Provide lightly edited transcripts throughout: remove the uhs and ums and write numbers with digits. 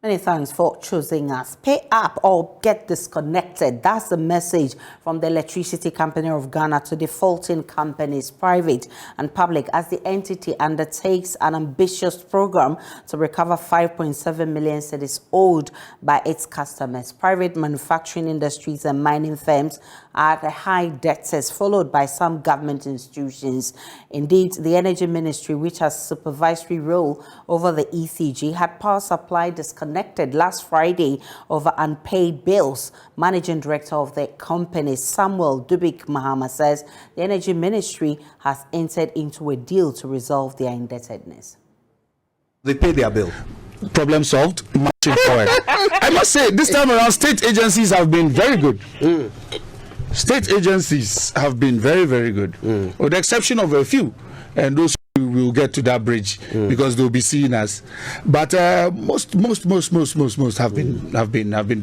Many thanks for choosing us. Pay up or get disconnected. That's the message from the Electricity Company of Ghana to defaulting companies, private and public, as the entity undertakes an ambitious program to recover 5.7 million cedis owed by its customers. Private manufacturing industries and mining firms are at a high debtors, followed by some government institutions. Indeed, the Energy Ministry, which has supervisory role over the ECG, had power supply disconnected last Friday over unpaid bills. Managing Director of the company, Samuel Dubik Mahama, says the Energy Ministry has entered into a deal to resolve their indebtedness. They pay their bill. Problem solved. Marching forward. I must say, this time around, state agencies have been very good. State agencies have been very, very good, with the exception of a few, and those we will get to that bridge because they'll be seen as. But most have been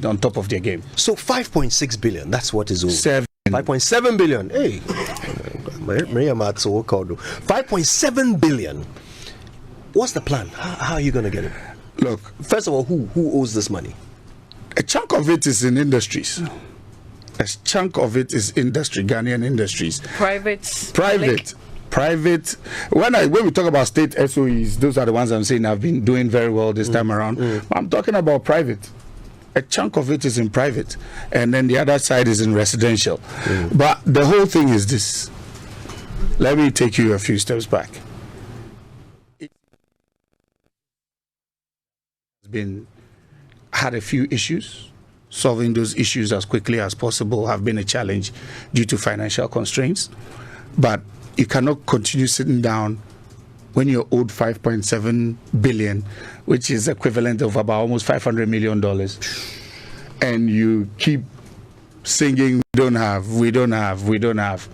on top of their game. So 5.6 billion. That's what is owed. 5.7 billion. Hey, 5.7 billion. What's the plan? How are you going to get it? Look, first of all, who owes this money? A chunk of it is in industries. A chunk of it is industry, Ghanaian industries. Private. When we talk about state SOEs, those are the ones I'm saying have been doing very well this time around. I'm talking about private. A chunk of it is in private, and then the other side is in residential. But the whole thing is this. Let me take you a few steps back. It's had a few issues. Solving those issues as quickly as possible have been a challenge due to financial constraints. But you cannot continue sitting down when you're owed 5.7 billion, which is equivalent of about almost $500 million, and you keep singing, we don't have.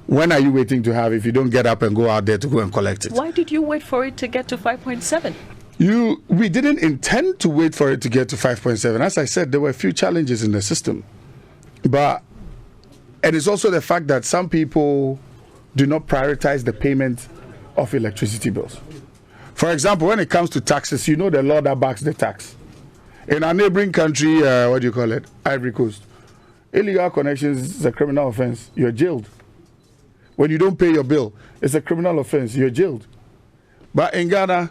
When are you waiting to have if you don't get up and go out there to go and collect it? Why did you wait for it to get to 5.7? We didn't intend to wait for it to get to 5.7. As I said, there were a few challenges in the system. And it's also the fact that some people do not prioritize the payment of electricity bills. For example, when it comes to taxes, you know the law that backs the tax. In our neighboring country, Ivory Coast, illegal connections is a criminal offense. You're jailed. When you don't pay your bill, it's a criminal offense. You're jailed. But in Ghana,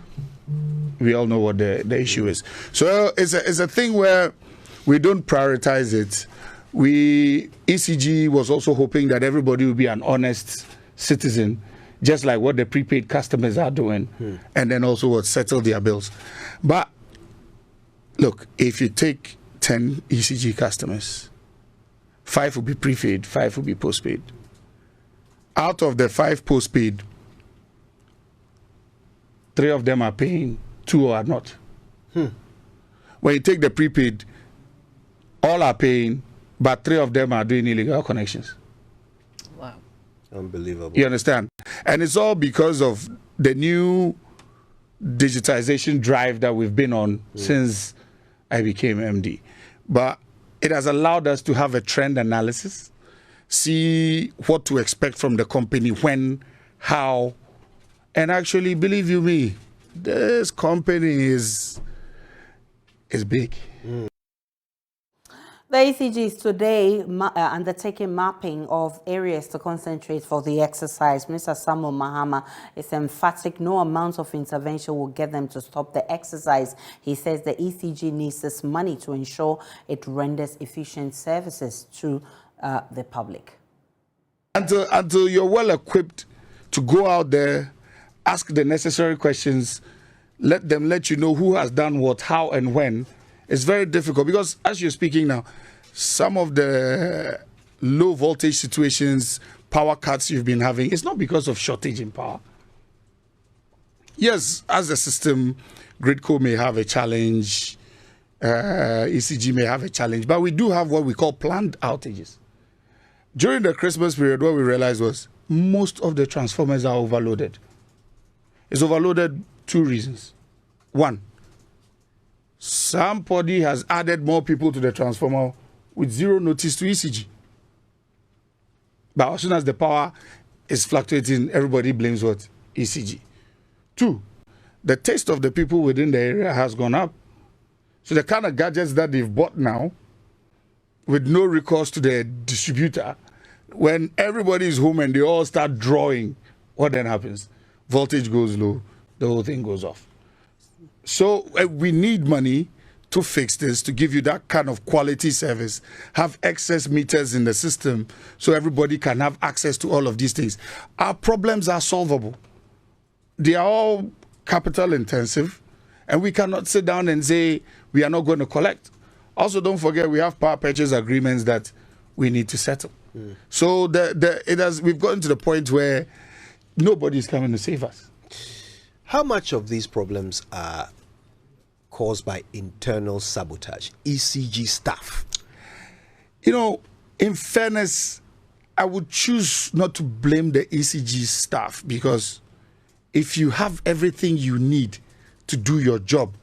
we all know what the issue is. So it's a thing where we don't prioritize it. ECG was also hoping that everybody would be an honest citizen, just like what the prepaid customers are doing, and then also what settle their bills. But look, if you take 10 ECG customers, 5 will be prepaid, 5 will be postpaid. Out of the 5 postpaid, 3 of them are paying, 2 are not. When you take the prepaid, all are paying, but 3 of them are doing illegal connections. Wow. Unbelievable. You understand? And it's all because of the new digitization drive that we've been on since I became MD. But it has allowed us to have a trend analysis, see what to expect from the company, when, how. And actually, believe you me, this company is big. The ECG is today undertaking mapping of areas to concentrate for the exercise. Mr. Samuel Mahama is emphatic no amount of intervention will get them to stop the exercise. He says the ECG needs this money to ensure it renders efficient services to the public. Until you're well equipped to go out there, ask the necessary questions, let them let you know who has done what, how, and when. It's very difficult because as you're speaking now, some of the low voltage situations, power cuts you've been having, it's not because of shortage in power. Yes, as a system, Gridco may have a challenge, ECG may have a challenge, but we do have what we call planned outages. During the Christmas period, what we realized was most of the transformers are overloaded. It's overloaded 2 reasons. 1, somebody has added more people to the transformer with 0 notice to ECG. But as soon as the power is fluctuating, everybody blames what? ECG. 2, the taste of the people within the area has gone up. So the kind of gadgets that they've bought now, with no recourse to the distributor, when everybody is home and they all start drawing, what then happens? Voltage goes low, the whole thing goes off. So we need money to fix this, to give you that kind of quality service, have excess meters in the system so everybody can have access to all of these things. Our problems are solvable. They are all capital intensive, and we cannot sit down and say we are not going to collect. Also, don't forget we have power purchase agreements that we need to settle. So we've gotten to the point where nobody is coming to save us. How much of these problems are caused by internal sabotage, ECG staff? You know, in fairness, I would choose not to blame the ECG staff, because if you have everything you need to do your job,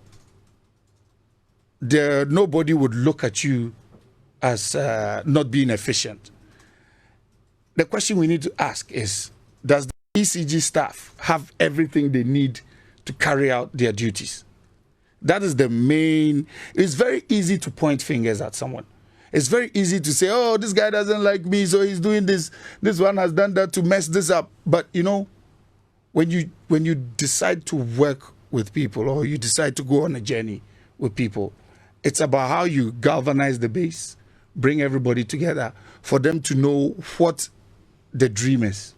nobody would look at you as not being efficient. The question we need to ask is, does the ECG staff have everything they need to carry out their duties? That is the main. It's very easy to point fingers at someone. It's very easy to say, oh, this guy doesn't like me, so he's doing this. This one has done that to mess this up. But, you know, when you decide to work with people, or you decide to go on a journey with people, it's about how you galvanize the base, bring everybody together for them to know what the dream is.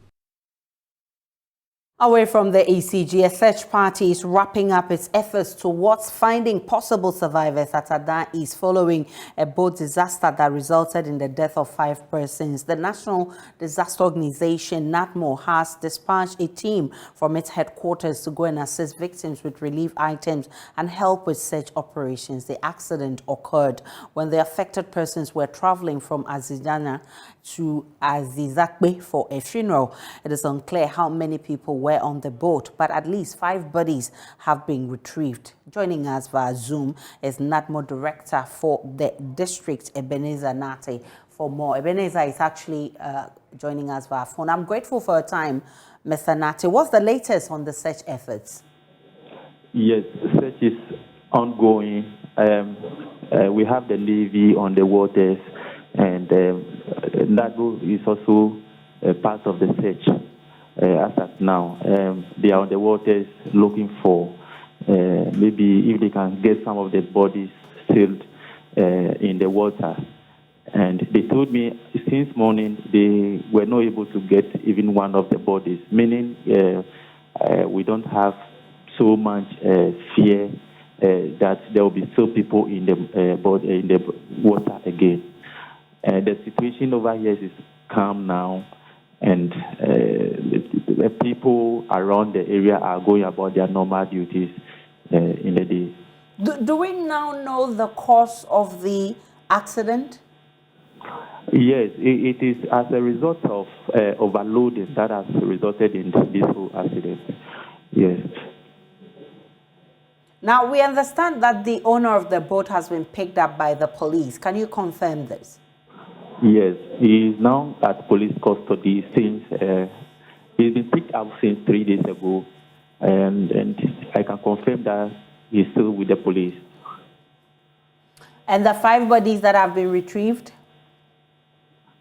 Away from the ECG, a search party is wrapping up its efforts towards finding possible survivors at Adan East following a boat disaster that resulted in the death of 5 persons. The National Disaster Organization, NADMO, has dispatched a team from its headquarters to go and assist victims with relief items and help with search operations. The accident occurred when the affected persons were traveling from Azizana to Azizakbe for a funeral. It is unclear how many people were on the boat, but at least 5 bodies have been retrieved. Joining us via Zoom is NADMO Director for the district, Ebenezer Nate, for more. Ebenezer is actually joining us via phone. I'm grateful for your time, Mr. Nate. What's the latest on the search efforts? Yes, the search is ongoing. We have the Navy on the waters, and NADMO is also part of the search. As at now, they are on the waters looking for maybe if they can get some of the bodies sealed in the water. And they told me since morning they were not able to get even one of the bodies, meaning we don't have so much fear that there will be still people in the water again. The situation over here is calm now, and the people around the area are going about their normal duties in the day. Do we now know the cause of the accident? Yes, it is as a result of overloading that has resulted in this whole accident. Yes. Now, we understand that the owner of the boat has been picked up by the police. Can you confirm this? Yes, he is now at police custody since he's been picked up since 3 days ago, and I can confirm that he's still with the police. And the 5 bodies that have been retrieved?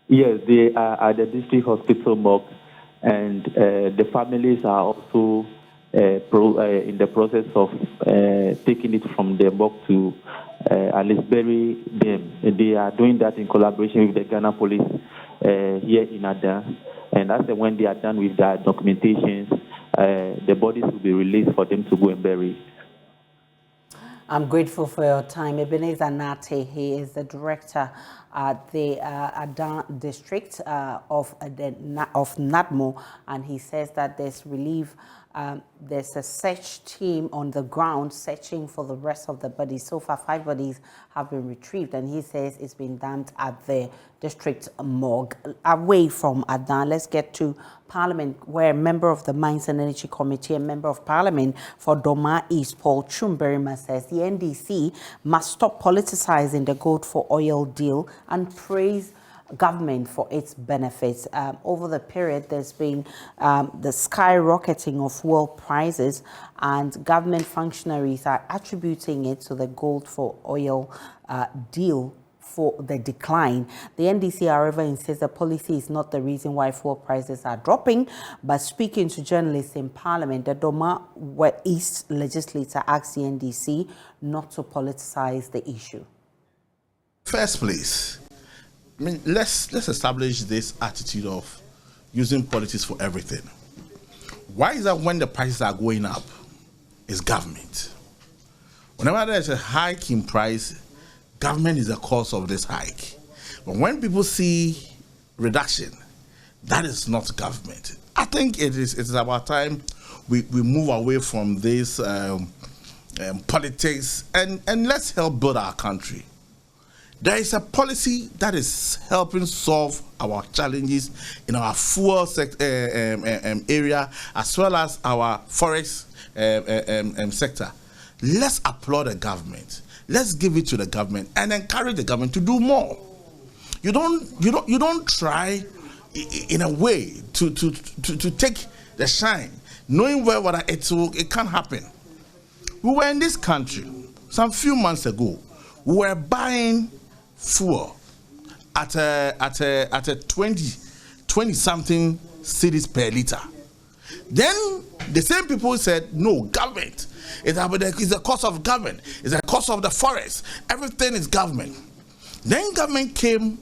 Yes, they are at the district hospital morgue, and the families are also in the process of taking it from the morgue to at least bury them. They are doing that in collaboration with the Ghana police here in Adan. And after when they are done with their documentations, the bodies will be released for them to go and bury. I'm grateful for your time. Ebenezer Nate, he is the director at the Adan district of NADMO, and he says that there's relief. There's a search team on the ground searching for the rest of the bodies. So far, 5 bodies have been retrieved, and he says it's been dumped at the district morgue. Away from Adan, let's get to Parliament, where a member of the Mines and Energy Committee, a member of Parliament for Doma East, Paul Chumberima, says the NDC must stop politicizing the gold for oil deal and praise government for its benefits. Over the period, there's been the skyrocketing of fuel prices, and government functionaries are attributing it to the gold for oil deal for the decline. The NDC, however, insists the policy is not the reason why fuel prices are dropping. But speaking to journalists in Parliament, the Doma East legislator asked the NDC not to politicize the issue. First place, I mean, let's establish this attitude of using politics for everything. Why is that when the prices are going up, it's government? Whenever there's a hike in price, government is the cause of this hike. But when people see reduction, that is not government. I think it is about time we move away from this politics and let's help build our country. There is a policy that is helping solve our challenges in our fuel area as well as our forest sector. Let's applaud the government. Let's give it to the government and encourage the government to do more. You don't try in a way to take the shine, knowing whether it can't happen. We were in this country some few months ago. We were buying fuel at a 20 something cedis per liter. Then the same people said, no, government. It's the cost of government. It's the cost of the forest. Everything is government. Then government came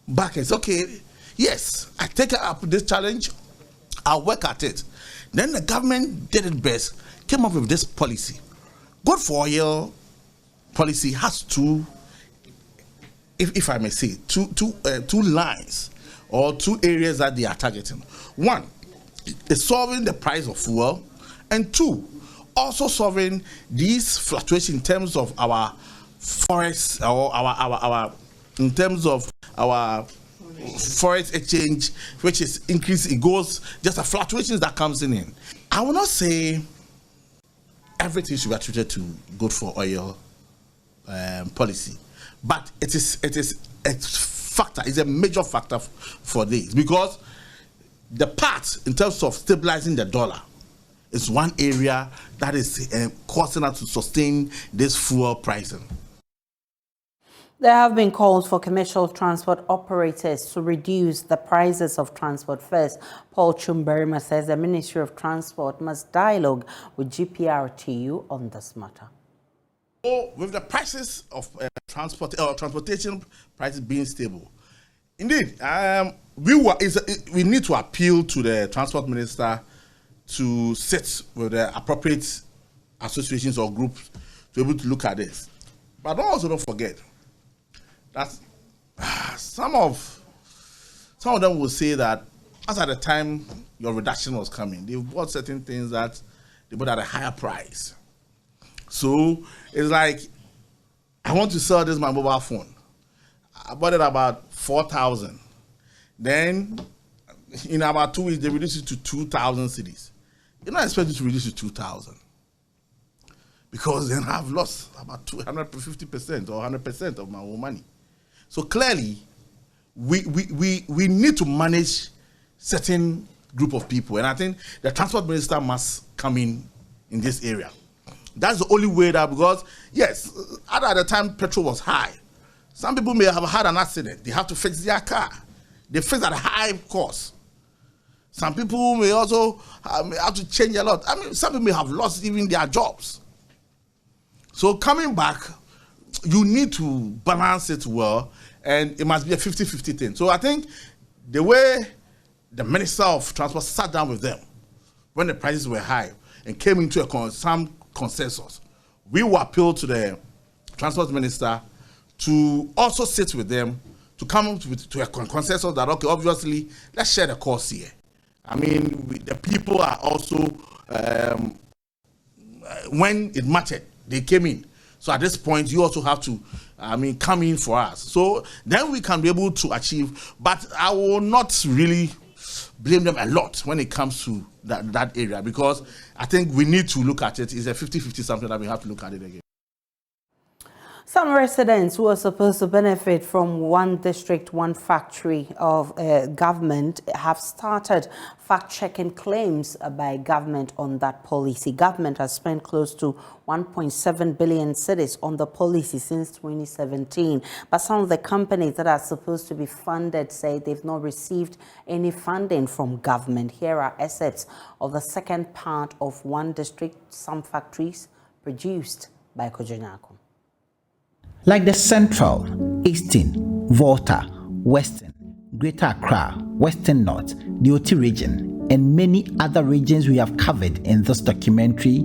back and said, okay, yes, I take up this challenge. I'll work at it. Then the government did it best, came up with this policy. Good for oil policy has two, if I may say, two lines or two areas that they are targeting. One is solving the price of fuel, and two, also solving these fluctuations in terms of our forests or our in terms of our forest exchange, which is increased. It goes just the fluctuations that comes in. I will not say everything should be attributed to good for oil policy, but it is a factor. It's a major factor for this, because the part in terms of stabilizing the dollar is one area that is causing us to sustain this fuel pricing. There have been calls for commercial transport operators to reduce the prices of transport fares. Paul Chumberima says the Ministry of Transport must dialogue with GPRTU on this matter. So, with the prices of transportation prices being stable, indeed, we need to appeal to the Transport Minister to sit with the appropriate associations or groups to be able to look at this. But don't forget that some of them will say that as at the time your reduction was coming, they bought certain things that they bought at a higher price. So it's like, I want to sell this my mobile phone. I bought it about 4,000. Then in about 2 weeks they reduced it to 2,000 cedis. You're not expected to reduce it to 2,000, because then I've lost about 250% or 100% of my own money. So clearly, we need to manage certain group of people, and I think the Transport Minister must come in this area. That's the only way that, because yes, at the time petrol was high, some people may have had an accident. They have to fix their car. They fix at a high cost. Some people may also have to change a lot. I mean, some people may have lost even their jobs. So coming back, you need to balance it well, and it must be a 50-50 thing. So I think the way the Minister of Transport sat down with them when the prices were high and came into some consensus, we will appeal to the Transport Minister to also sit with them to come up to a consensus that, okay, obviously, let's share the cost here. I mean, the people are also, when it mattered, they came in. So at this point, you also have to, come in for us. So then we can be able to achieve, but I will not really blame them a lot when it comes to that area, because I think we need to look at it. It's a 50-50 something that we have to look at it again. Some residents who are supposed to benefit from one district, one factory of government have started fact-checking claims by government on that policy. Government has spent close to 1.7 billion cedis on the policy since 2017. But some of the companies that are supposed to be funded say they've not received any funding from government. Here are excerpts of the second part of one district, some factories, produced by Kojonyako. Like the Central, Eastern, Volta, Western, Greater Accra, Western North, the Oti region, and many other regions we have covered in this documentary,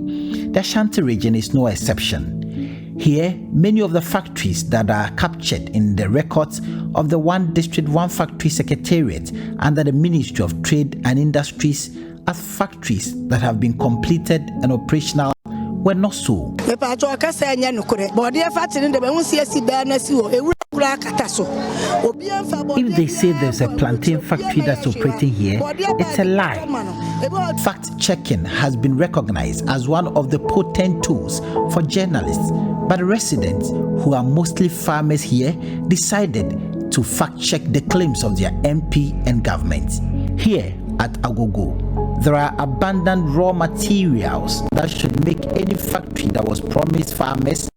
the Ashanti region is no exception. Here, many of the factories that are captured in the records of the One District, One Factory Secretariat under the Ministry of Trade and Industries as factories that have been completed and operational were not so. If they say there's a plantain factory that's operating here, it's a lie. Fact-checking has been recognized as one of the potent tools for journalists, but residents, who are mostly farmers here, decided to fact-check the claims of their MP and government. Here at Agogo, there are abundant raw materials that should make any factory that was promised farmers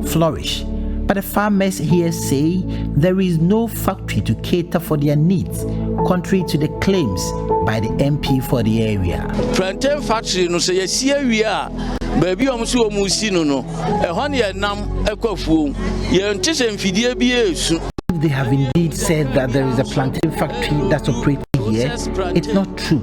flourish. But the farmers here say there is no factory to cater for their needs, contrary to the claims by the MP for the area. Plantain factory no say we are baby omusu omusi no ehon ye nam ekwafuo ye ntise mfidie bi esu. They have indeed said that there is a plantain factory that's operating here. It's not true,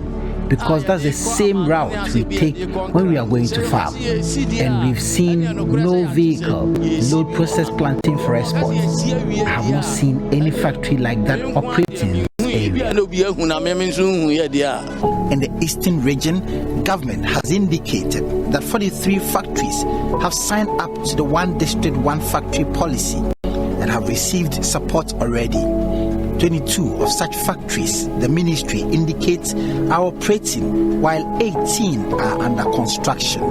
because that's the same route we take when we are going to farm. And we've seen no vehicle load processed plantain for export. I have not seen any factory like that operating in this area. In the Eastern region, government has indicated that 43 factories have signed up to the One District, One Factory policy and have received support already. 22 of such factories, the ministry indicates, are operating, while 18 are under construction.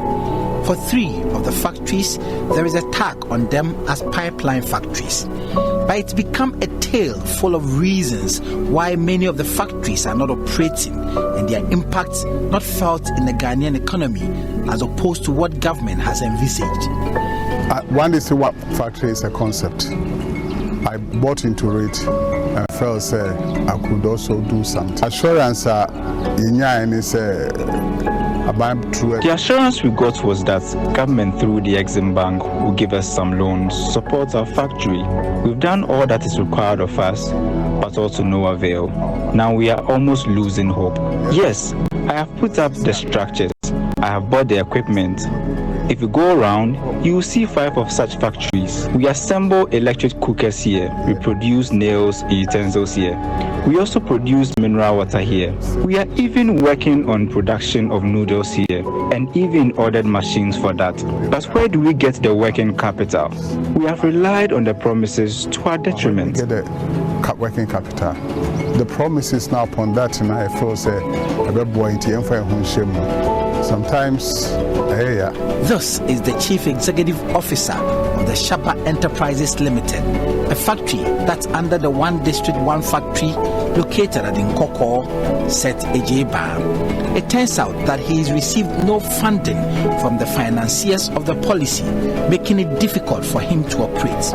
For 3 of the factories, there is a tag on them as pipeline factories. But it's become a tale full of reasons why many of the factories are not operating and their impact not felt in the Ghanaian economy as opposed to what government has envisaged. One District Factory is a concept. I bought into it and felt I could also do something. Assurance the assurance we got was that government through the Exim Bank will give us some loans, support our factory. We've done all that is required of us, but all to no avail. Now we are almost losing hope. Yes, I have put up the structures. I have bought the equipment. If you go around, you will see 5 of such factories. We assemble electric cookers here. We produce nails and utensils here. We also produce mineral water here. We are even working on production of noodles here and even ordered machines for that. But where do we get the working capital? We have relied on the promises to our detriment. Get the working capital. The promises now upon that, and I feel sometimes, This is the Chief Executive Officer of the Shaba Enterprises Limited, a factory that's under the One District, One Factory located at Nkoko, Set Ejeba. It turns out that he's received no funding from the financiers of the policy, making it difficult for him to operate.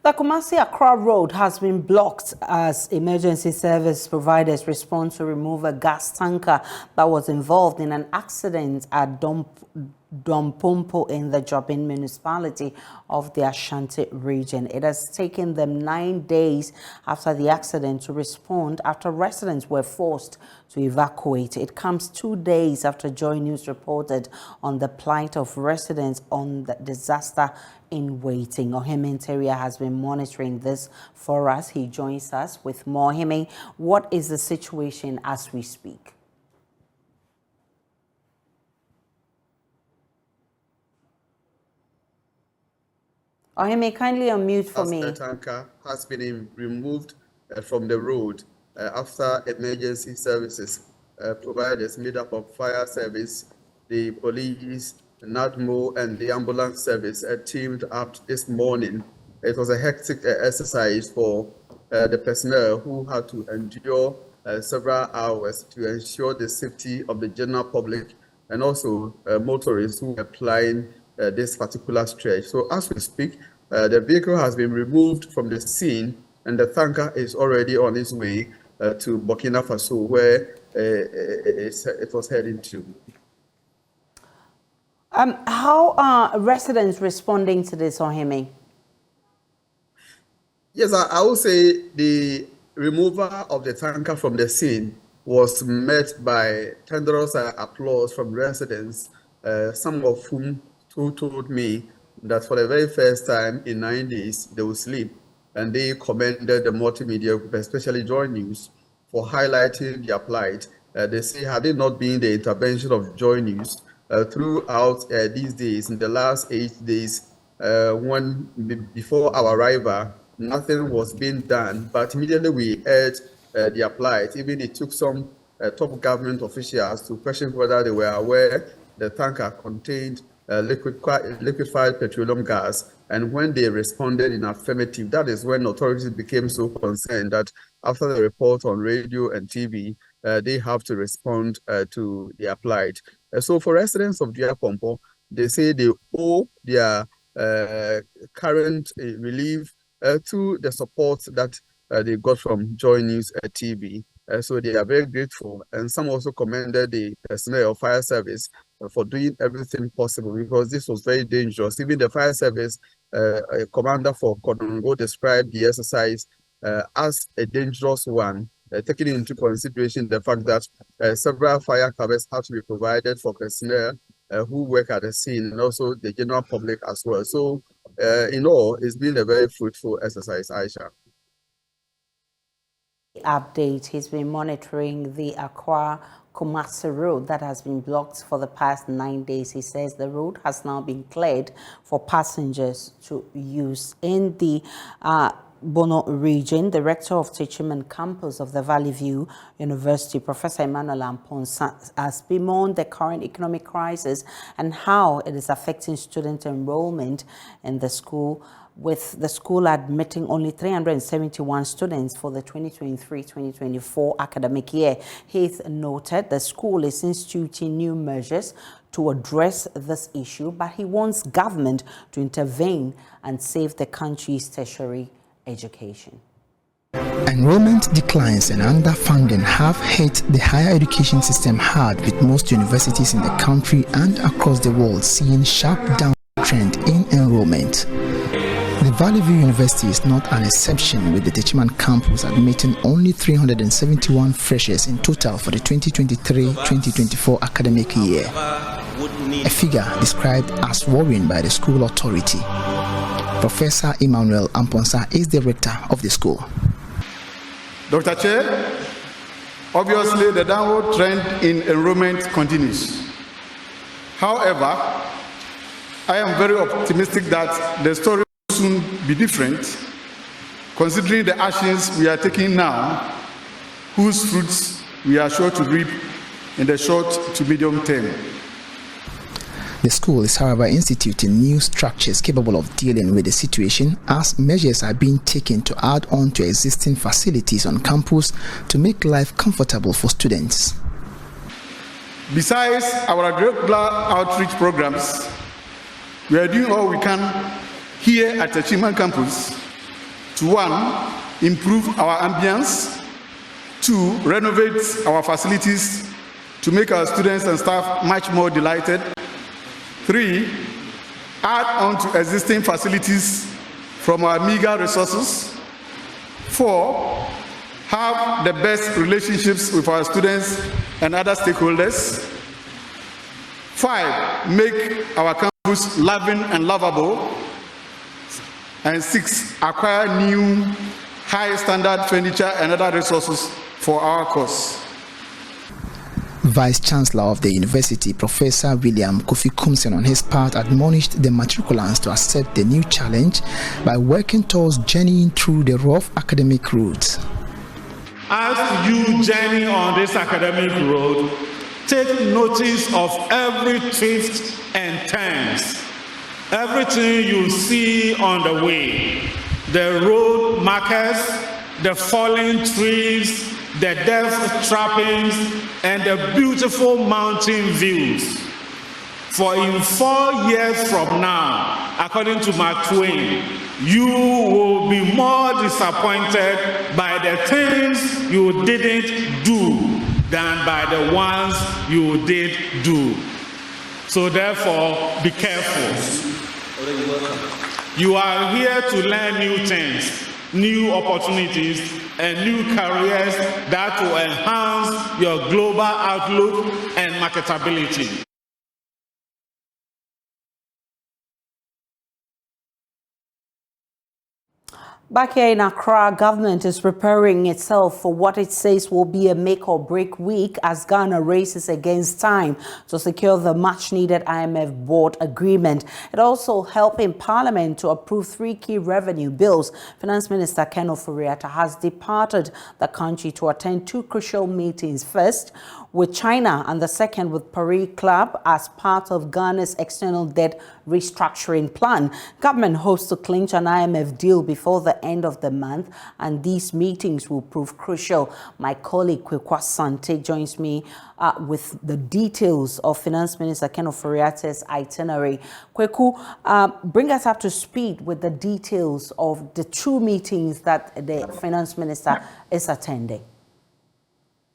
The Kumasi-Accra Road has been blocked as emergency service providers respond to remove a gas tanker that was involved in an accident at Dompompo in the Jobin municipality of the Ashanti region. It has taken them 9 days after the accident to respond after residents were forced to evacuate. It comes 2 days after JoyNews reported on the plight of residents on the disaster in waiting. Ohime Interior has been monitoring this for us. He joins us with more. Ohime, what is the situation as we speak? Ohime, kindly unmute for me. The tanker has been removed from the road after emergency services providers made up of fire service, the police, the NADMO, and the ambulance service teamed up this morning. It was a hectic exercise for the personnel who had to endure several hours to ensure the safety of the general public and also motorists who were plying this particular stretch. So as we speak, the vehicle has been removed from the scene and the tanker is already on its way to Burkina Faso, where it was heading to. How are residents responding to this, Ohime? Yes, I would say the removal of the tanker from the scene was met by thunderous applause from residents, some of whom told me that for the very first time in 9 days, they will sleep. And they commended the multimedia group, especially JoyNews, for highlighting their plight. They say, had it not been the intervention of JoyNews throughout these days, in the last 8 days, before our arrival, nothing was being done. But immediately we heard their plight. Even it took some top government officials to question whether they were aware the tanker contained liquefied petroleum gas. And when they responded in affirmative, that is when authorities became so concerned that after the report on radio and TV, they have to respond to their plight. So for residents of Diapompo, they say they owe their current relief to the support that they got from JoyNews TV. So they are very grateful. And some also commended the personnel of fire service for doing everything possible because this was very dangerous. Even the fire service commander for Kodongo described the exercise as a dangerous one, taking into consideration the fact that several fire covers have to be provided for personnel who work at the scene and also the general public as well. So in all, it's been a very fruitful exercise, Aisha. Update, he's been monitoring the Accra-Kumasi road that has been blocked for the past 9 days. He says the road has now been cleared for passengers to use. In the Bono region, the rector of Techiman campus of the Valley View University, Professor Emmanuel Amponsa, has bemoaned the current economic crisis and how it is affecting student enrollment in the school, with the school admitting only 371 students for the 2023-2024 academic year. Heath noted the school is instituting new measures to address this issue, but he wants government to intervene and save the country's tertiary education. Enrollment declines and underfunding have hit the higher education system hard, with most universities in the country and across the world seeing sharp downtrend in enrollment. The Valley View University is not an exception, with the Techiman campus admitting only 371 freshers in total for the 2023-2024 academic year, a figure described as worrying by the school authority. Professor Emmanuel Amponsa is the rector of the school. Dr. Chair, obviously the downward trend in enrollment continues. However, I am very optimistic that the story will soon be different, considering the actions we are taking now, whose fruits we are sure to reap in the short to medium term. The school is, however, instituting new structures capable of dealing with the situation, as measures are being taken to add on to existing facilities on campus to make life comfortable for students. Besides our regular outreach programs, we are doing all we can here at the Techiman campus to 1, improve our ambience, 2, renovate our facilities to make our students and staff much more delighted, 3, add on to existing facilities from our meager resources, 4, have the best relationships with our students and other stakeholders, 5, make our campus loving and lovable, and 6, acquire new high standard furniture and other resources for our course. Vice Chancellor of the university, Professor William Kofi Kumsen, on his part, admonished the matriculants to accept the new challenge by working towards journeying through the rough academic route. As you journey on this academic road, take notice of every twists and turns, everything you see on the way, the road markers, the fallen trees, the death trappings, and the beautiful mountain views. For in 4 years from now, according to Mark Twain, you will be more disappointed by the things you didn't do than by the ones you did do. So therefore, be careful. You are here to learn new things, new opportunities, and new careers that will enhance your global outlook and marketability. Back here in Accra, government is preparing itself for what it says will be a make-or-break week as Ghana races against time to secure the much-needed IMF board agreement. It also helping Parliament to approve 3 key revenue bills. Finance Minister Ken Ofori-Atta has departed the country to attend 2 crucial meetings. First, with China, and the second with Paris Club as part of Ghana's external debt restructuring plan. Government hopes to clinch an IMF deal before the end of the month, and these meetings will prove crucial. My colleague Kwekwa Sante joins me with the details of Finance Minister Ken Ofori-Atta's itinerary. Kweku, bring us up to speed with the details of the 2 meetings that the Finance Minister is attending.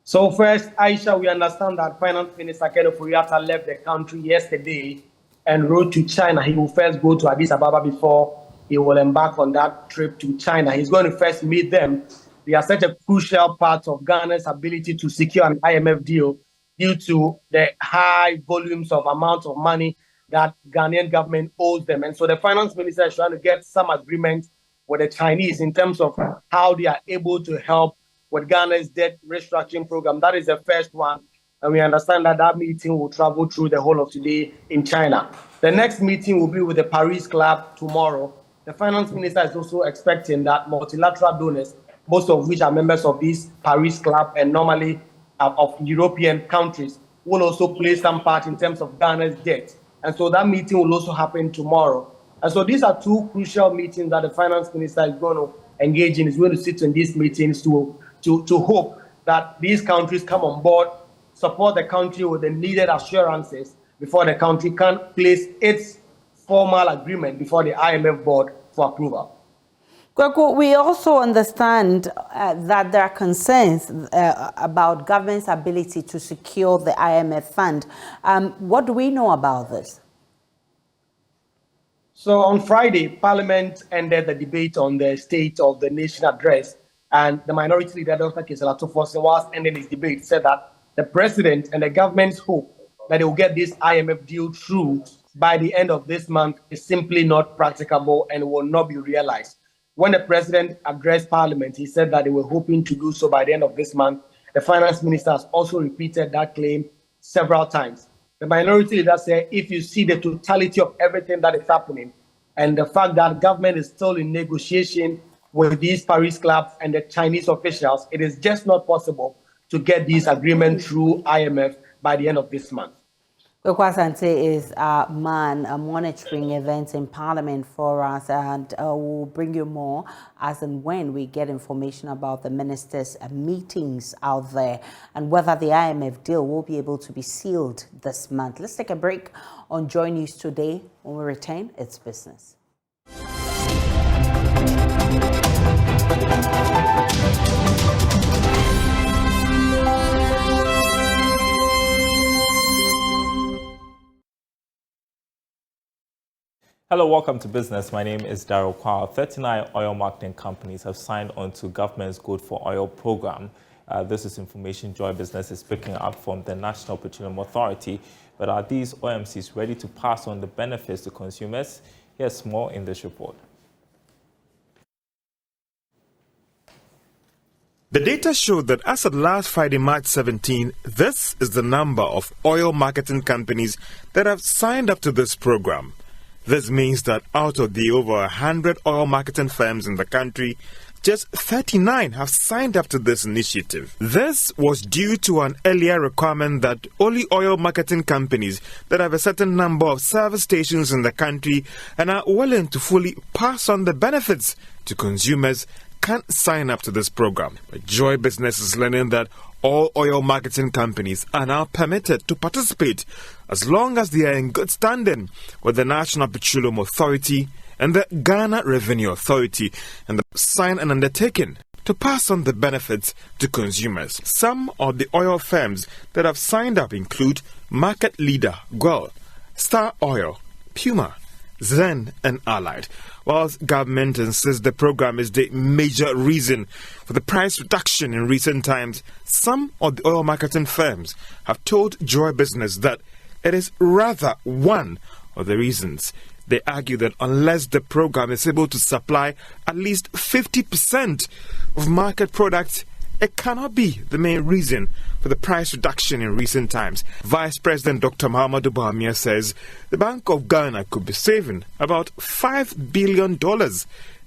So first, Aisha, we understand that Finance Minister Ken Ofori-Atta left the country yesterday and rode to China. He will first go to Addis Ababa before he will embark on that trip to China. He's going to first meet them. They are such a crucial part of Ghana's ability to secure an IMF deal due to the high volumes of amounts of money that Ghanaian government owes them. And so the Finance Minister is trying to get some agreement with the Chinese in terms of how they are able to help with Ghana's debt restructuring program. That is the first one. And we understand that that meeting will travel through the whole of today in China. The next meeting will be with the Paris Club tomorrow. The Finance Minister is also expecting that multilateral donors, most of which are members of this Paris Club and normally of European countries, will also play some part in terms of Ghana's debt. And so that meeting will also happen tomorrow. And so these are 2 crucial meetings that the Finance Minister is going to engage in. Is going to sit in these meetings to hope that these countries come on board, support the country with the needed assurances before the country can place its formal agreement before the IMF board for approval. We also understand that there are concerns about government's ability to secure the IMF fund. What do we know about this? So on Friday, Parliament ended the debate on the State of the Nation address, and the minority leader, Dr. Kesela Tufosi, whilst ending his debate, said that the president and the government's hope that they will get this IMF deal through by the end of this month is simply not practicable and will not be realized. When the president addressed Parliament, he said that they were hoping to do so by the end of this month. The finance minister has also repeated that claim several times. The minority leader said, if you see the totality of everything that is happening and the fact that government is still in negotiation with these Paris clubs and the Chinese officials, it is just not possible to get this agreement through IMF by the end of this month. Kwekwa Sante is a monitoring events in Parliament for us, and we'll bring you more as and when we get information about the ministers' meetings out there and whether the IMF deal will be able to be sealed this month. Let's take a break on JoyNews today. When we return, it's business. Hello, welcome to Business. My name is Daryl Kwao. 39 oil marketing companies have signed on to government's Good for Oil program. This is information Joy Business is picking up from the National Petroleum Authority. But are these OMCs ready to pass on the benefits to consumers? Here's more in this report. The data showed that as of last Friday, March 17, this is the number of oil marketing companies that have signed up to this program. This means that out of the over 100 oil marketing firms in the country, just 39 have signed up to this initiative. This was due to an earlier requirement that only oil marketing companies that have a certain number of service stations in the country and are willing to fully pass on the benefits to consumers can't sign up to this program. But Joy Business is learning that all oil marketing companies are now permitted to participate as long as they are in good standing with the National Petroleum Authority and the Ghana Revenue Authority, and sign an undertaking to pass on the benefits to consumers. Some of the oil firms that have signed up include market leader Gull, Star Oil, Puma, Zen and Allied. Whilst government insists the program is the major reason for the price reduction in recent times, some of the oil marketing firms have told Joy Business that it is rather one of the reasons. They argue that unless the program is able to supply at least 50% of market products, it cannot be the main reason for the price reduction in recent times. Vice President Dr. Muhammadu Bawumia says the Bank of Ghana could be saving about $5 billion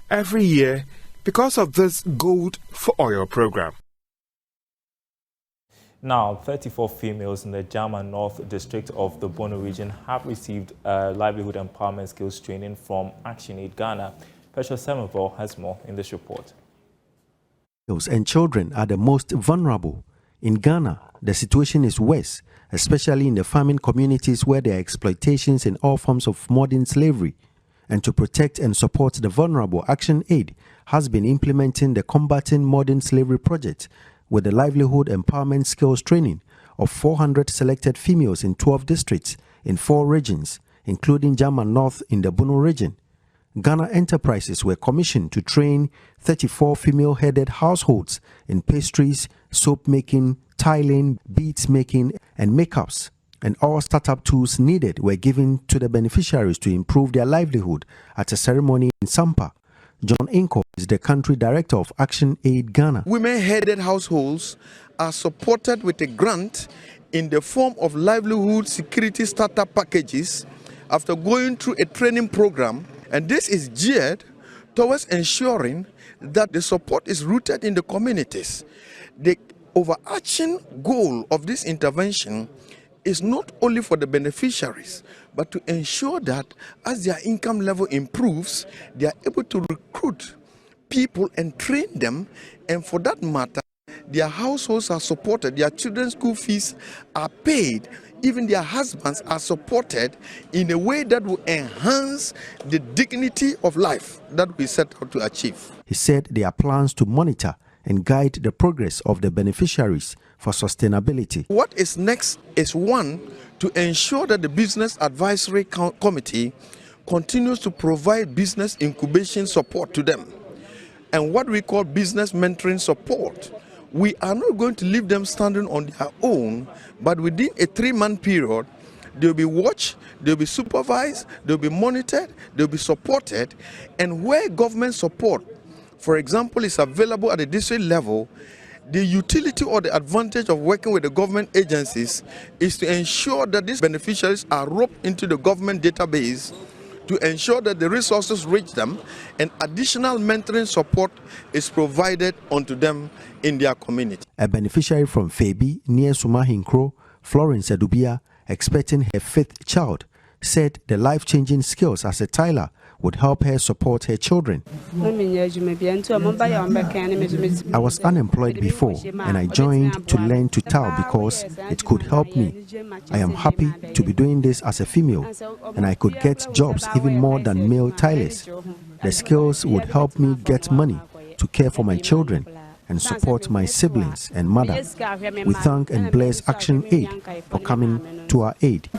every year because of this Gold for Oil program. Now, 34 females in the Jama North District of the Bono region have received livelihood empowerment skills training from ActionAid Ghana. Precious Semerville has more in this report. Girls and children are the most vulnerable. In Ghana, the situation is worse, especially in the farming communities where there are exploitations and all forms of modern slavery. And to protect and support the vulnerable, ActionAid has been implementing the Combating Modern Slavery project with the livelihood empowerment skills training of 400 selected females in 12 districts in 4 regions, including Jama North in the Bono region. Ghana enterprises were commissioned to train 34 female-headed households in pastries, soap making, tiling, beads making, and makeups. And all startup tools needed were given to the beneficiaries to improve their livelihood at a ceremony in Sampa. John Inko is the country director of ActionAid Ghana. Women-headed households are supported with a grant in the form of livelihood security startup packages after going through a training program, and this is geared towards ensuring that the support is rooted in the communities. The overarching goal of this intervention is not only for the beneficiaries, but to ensure that as their income level improves, they are able to recruit people and train them, and for that matter, their households are supported, their children's school fees are paid, even their husbands are supported in a way that will enhance the dignity of life that we set out to achieve. He said there are plans to monitor and guide the progress of the beneficiaries for sustainability. What is next is, one, to ensure that the Business Advisory Committee continues to provide business incubation support to them, and what we call business mentoring support. We are not going to leave them standing on their own, but within a 3-month period, they'll be watched, they'll be supervised, they'll be monitored, they'll be supported, and where government support, for example, is available at the district level, the utility or the advantage of working with the government agencies is to ensure that these beneficiaries are roped into the government database to ensure that the resources reach them and additional mentoring support is provided onto them in their community. A beneficiary from Febi near Sumahinkro, Florence Adubia, expecting her 5th child, said the life-changing skills as a tiler would help her support her children. I was unemployed before and I joined to learn to tile because it could help me. I am happy to be doing this as a female and I could get jobs even more than male tilers. The skills would help me get money to care for my children and support my siblings and mother. We thank and bless ActionAid for coming to our aid.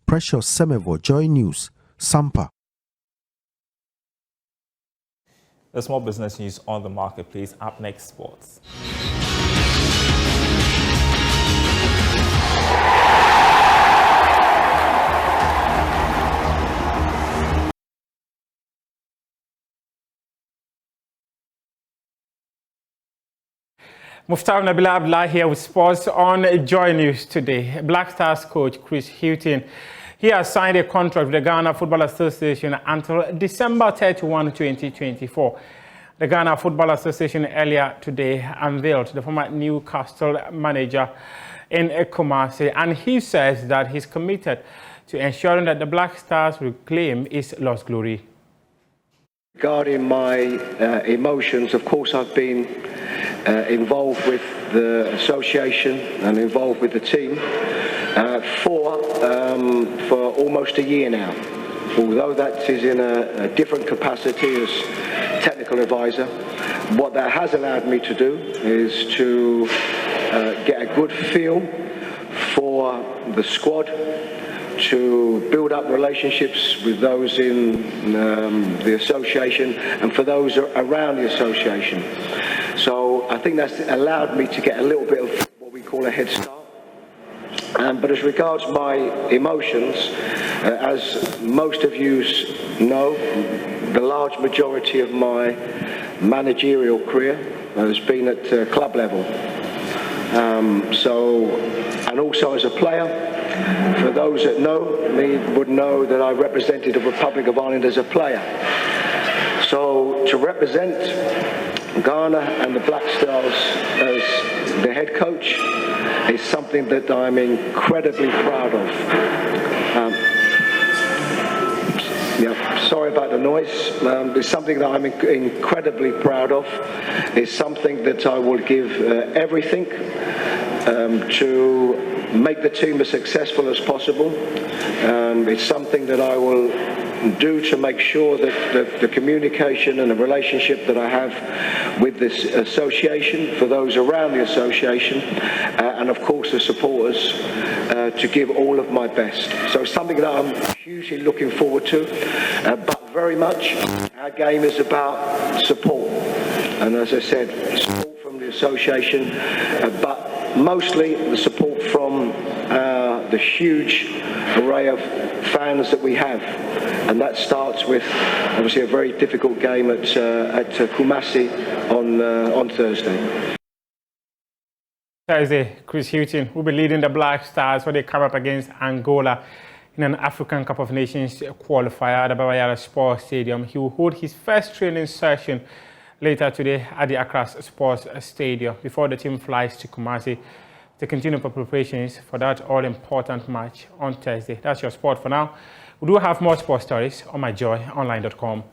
Precious Semerville, Joy News, Sampa. The small business news on the marketplace. Up next, sports. Muftau Nabila here with sports on Joy News today. Black Stars coach Chris Hilton He has signed a contract with the Ghana Football Association until December 31, 2024. The Ghana Football Association earlier today unveiled the former Newcastle manager in Kumasi, and he says that he's committed to ensuring that the Black Stars reclaim its lost glory. Regarding my emotions, of course, I've been involved with the association and involved with the team for almost a year now. Although that is in a different capacity as technical advisor, what that has allowed me to do is to get a good feel for the squad, to build up relationships with those in the association and for those around the association. So I think that's allowed me to get a little bit of what we call a head start. But as regards my emotions, as most of you know, the large majority of my managerial career has been at club level. And also as a player, for those that know me would know that I represented the Republic of Ireland as a player. So to represent Ghana and the Black Stars as the head coach is something that I'm incredibly proud of. Sorry about the noise. It's something that I'm incredibly proud of. It's something that I will give everything to make the team as successful as possible. It's something that I will do to make sure that the communication and the relationship that I have with this association, for those around the association, and of course the supporters, to give all of my best. So it's something that I'm hugely looking forward to, but very much our game is about support. And as I said, support from the association, but mostly the support from the huge array of fans that we have. And that starts with, obviously, a very difficult game at Kumasi on Thursday. Thursday, Chris Houghton will be leading the Black Stars when they come up against Angola in an African Cup of Nations qualifier at the Baba Yara Sports Stadium. He will hold his first training session later today at the Accra Sports Stadium before the team flies to Kumasi to continue preparations for that all-important match on Thursday. That's your sport for now. We do have more sports stories on myjoyonline.com.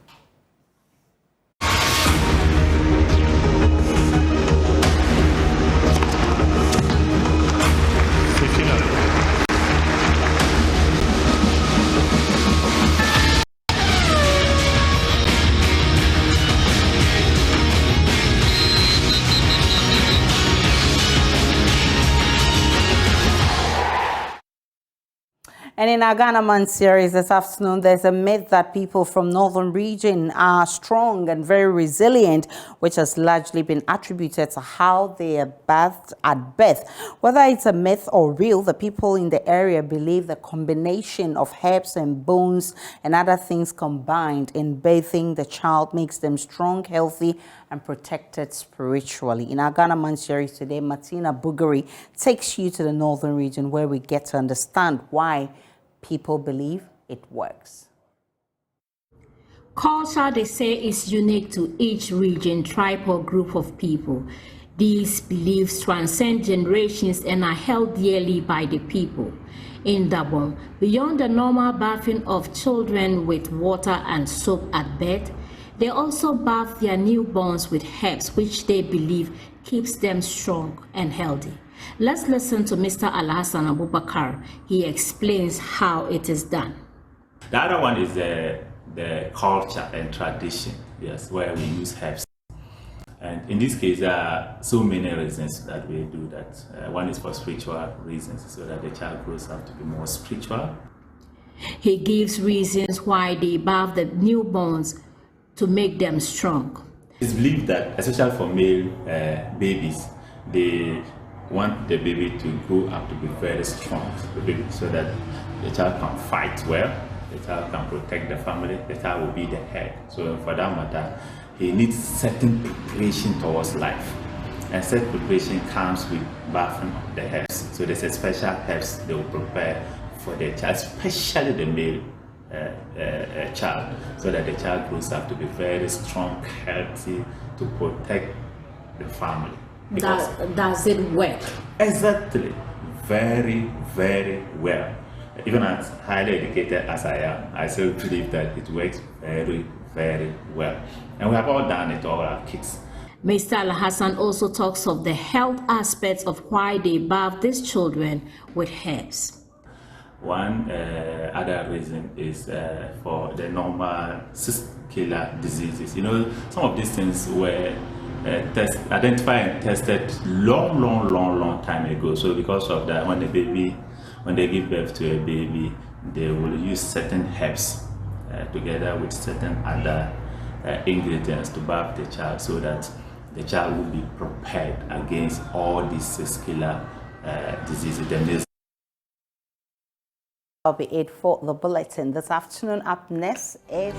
And in our Ghana Month series this afternoon, there's a myth that people from northern region are strong and very resilient, which has largely been attributed to how they are bathed at birth. Whether it's a myth or real, the people in the area believe the combination of herbs and bones and other things combined in bathing the child makes them strong, healthy, and protected spiritually. In our Ghana Month series today, Martina Bugari takes you to the northern region where we get to understand why people believe it works. Culture, they say, is unique to each region, tribe, or group of people. These beliefs transcend generations and are held dearly by the people. In Doma, beyond the normal bathing of children with water and soap at birth, they also bath their newborns with herbs, which they believe keeps them strong and healthy. Let's listen to Mr. Alhassan Abubakar. He explains how it is done. The other one is the culture and tradition, yes, where we use herbs. And in this case, there are so many reasons that we do that. One is for spiritual reasons, so that the child grows up to be more spiritual. He gives reasons why they bath the newborns to make them strong. It's believed that, especially for male babies, they want the baby to grow up to be very strong, so that the child can fight well, the child can protect the family, the child will be the head. So for that matter, he needs certain preparation towards life. And certain preparation comes with bathing the herbs. So there's a special herbs they will prepare for the child, especially the male child, so that the child grows up to be very strong, healthy, to protect the family. Does it work? Exactly. Very, very well. Even as highly educated as I am, I still believe that it works very, very well. And we have all done it, all our kids. Mr. Al-Hassan also talks of the health aspects of why they bath these children with herbs. One other reason is for the normal killer diseases. You know, some of these things were identified and tested long time ago. So because of that, when they give birth to a baby, they will use certain herbs together with certain other ingredients to bath the child, so that the child will be prepared against all these killer diseases. That'll be it for the bulletin this afternoon. Up next is